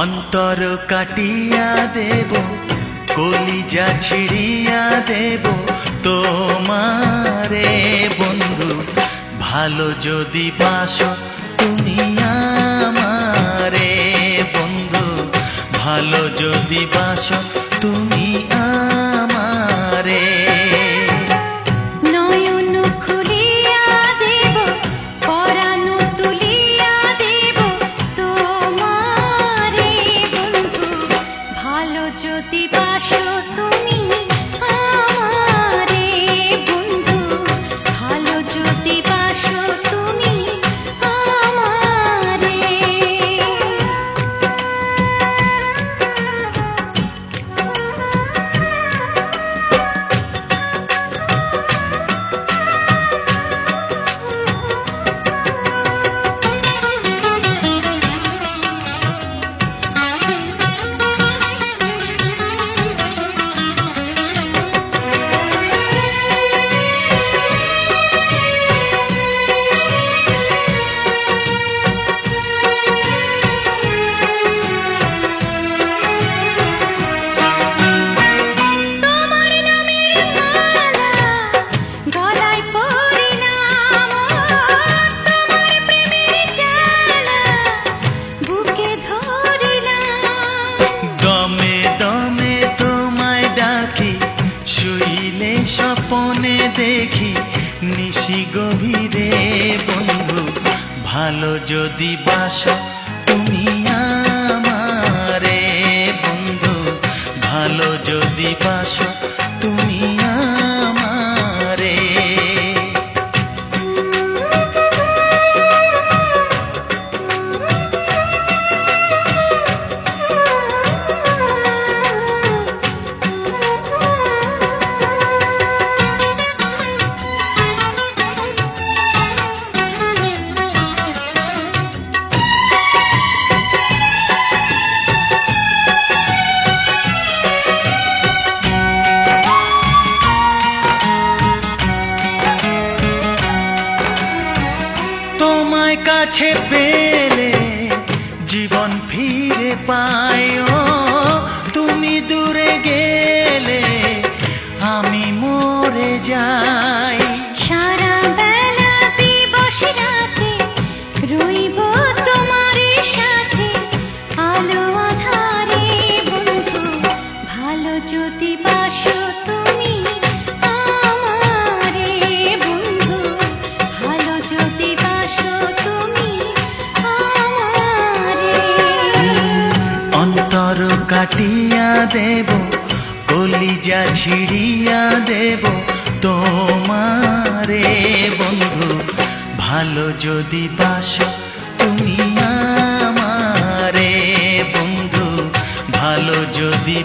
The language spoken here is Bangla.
অন্তর কাটিয়া দেব, কলিজা ছিড়িয়া দেব তোমারে বন্ধু, ভালো যদি বাসো তুমি আমারে বন্ধু, ভালো যদি বাসো তুমি আমারে। নয়ন খুলিয়া দেব, পরাণ তুলিয়া দেব তোমারে বন্ধু, ভালো যদি বাসো তুমি আমারে বন্ধু, ভালো যদি বাসো তুমি আমারে। স্বপনে দেখি নিশি গভীরে বন্ধু, ভালো যদি বাসো তুমি আমারে বন্ধু, ভালো যদি বাসো তুমি আমারে। তোমায় কাছে পেলে জীবন ফিরে পাই, ও তুমি দূরে গেলে আমি মরে যাই। সারা বেলা দিবস রাতে রইব তোমার সাথে, আলো আধারে বন্ধু, ভালো যদি বাসো তুমি আমারে বন্ধু, ভালো যদি বাসো তুমি আমারে। অন্তর কাটিয়া দেব, কলিজা ছিড়িয়া দেব তোমারে বন্ধু, ভালো যদি বাসো তুমি আমারে বন্ধু, ভালো যদি